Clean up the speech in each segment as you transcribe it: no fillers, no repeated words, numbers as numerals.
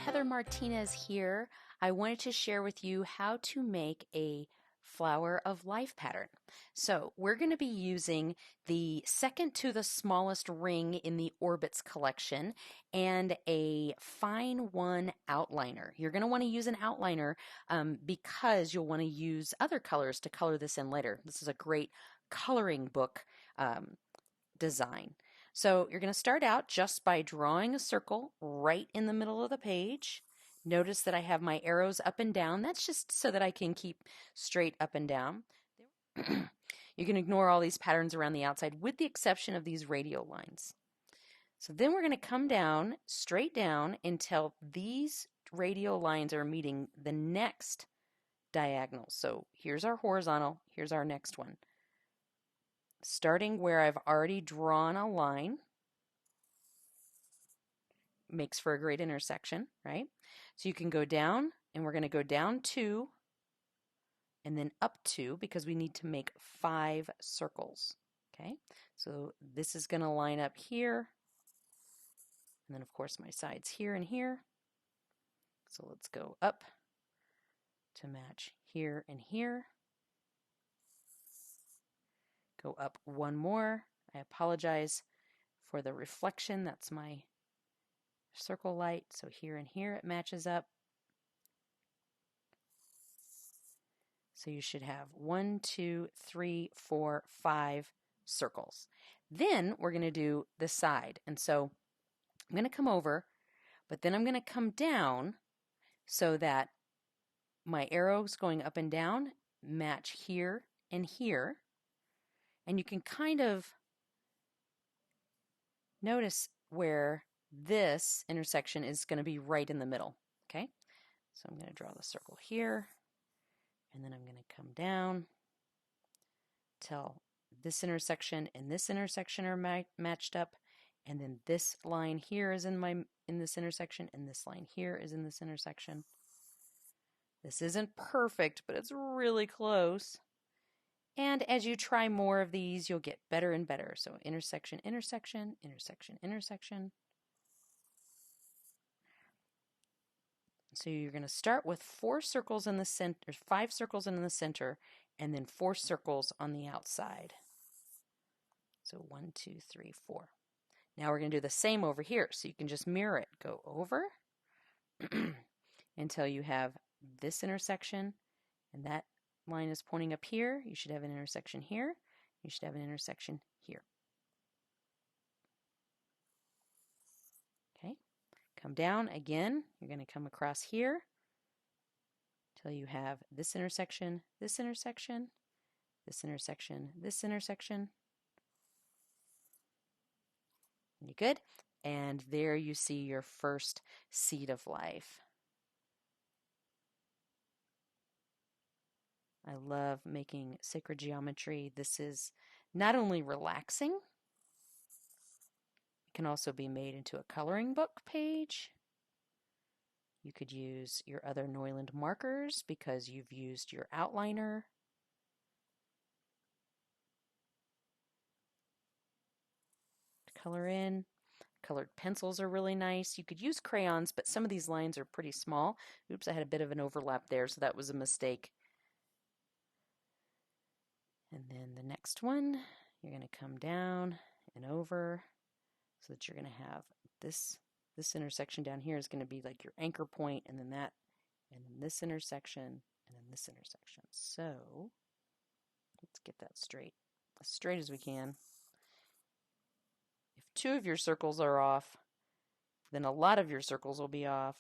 Heather Martinez here. I wanted to share with you how to make a flower of life pattern. So we're going to be using the second to the smallest ring in the Orbits collection and a FineOne Outliner. You're going to want to use an outliner because you'll want to use other colors to color this in later. This is a great coloring book design. So you're going to start out just by drawing a circle right in the middle of the page. Notice that I have my arrows up and down. That's just so that I can keep straight up and down. You can ignore all these patterns around the outside with the exception of these radial lines. So then we're going to come down, straight down until these radial lines are meeting the next diagonal. So here's our horizontal, here's our next one. Starting where I've already drawn a line, makes for a great intersection, right? So you can go down, and we're going to go down 2 and then up 2 because we need to make 5 circles. Okay, so this is going to line up here, and then of course my sides here and here. So let's go up to match here and here. Go up one more. I apologize for the reflection. That's my circle light. So here and here it matches up. So you should have 1, 2, 3, 4, 5 circles. Then we're going to do the side. And so I'm going to come over, but then I'm going to come down so that my arrows going up and down match here and here. And you can kind of notice where this intersection is going to be right in the middle. Okay, so I'm going to draw the circle here, and then I'm going to come down till this intersection and this intersection are matched up, and then this line here is in this intersection, and this line here is in this intersection. This isn't perfect, but it's really close. And as you try more of these, you'll get better and better. So intersection, intersection, intersection, intersection. So you're going to start with 4 circles in the center, 5 circles in the center, and then 4 circles on the outside. So 1, 2, 3, 4. Now we're going to do the same over here. So you can just mirror it. Go over until you have this intersection, and that line is pointing up here. You should have an intersection here. You should have an intersection here. Okay, come down again. You're going to come across here till you have this intersection, this intersection, this intersection, this intersection. You good? And there you see your first seed of life. I love making sacred geometry. This is not only relaxing, it can also be made into a coloring book page. You could use your other Neuland markers because you've used your outliner. Color in. Colored pencils are really nice. You could use crayons, but some of these lines are pretty small. Oops, I had a bit of an overlap there, so that was a mistake. And then the next one, you're going to come down and over so that you're going to have this intersection down here is going to be like your anchor point, and then that, and then this intersection, and then this intersection. So let's get that straight, as straight as we can. If 2 of your circles are off, then a lot of your circles will be off.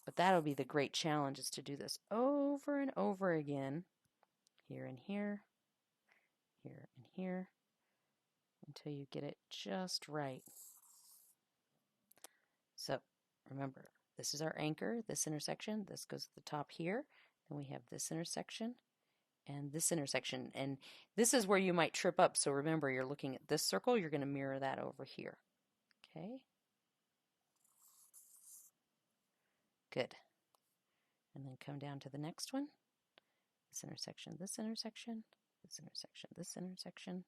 But that'll be the great challenge, is to do this over and over again, here and here, here and here, until you get it just right. So remember, this is our anchor, this intersection, this goes to the top here, then we have this intersection and this intersection, and this is where you might trip up. So remember, you're looking at this circle, you're going to mirror that over here. Okay, good. And then come down to the next one, this intersection, this intersection, this intersection, this intersection.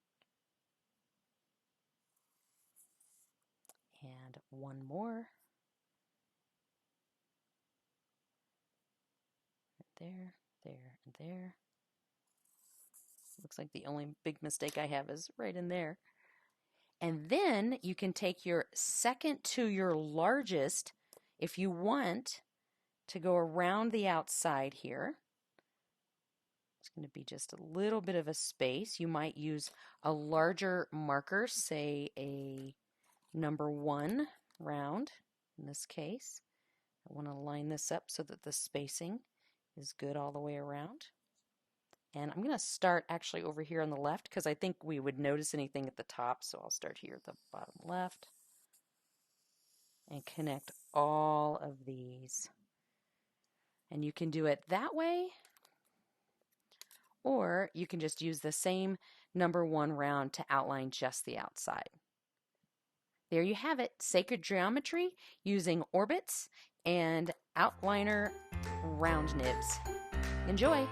And one more. There, there, and there. Looks like the only big mistake I have is right in there. And then you can take your second to your largest, if you want to go around the outside here. It's going to be just a little bit of a space. You might use a larger marker, say a number 1 round in this case. I want to line this up so that the spacing is good all the way around. And I'm going to start actually over here on the left because I think we would notice anything at the top. So I'll start here at the bottom left and connect all of these. And you can do it that way, or you can just use the same number 1 round to outline just the outside. There you have it, sacred geometry using orbits and outliner round nibs. Enjoy!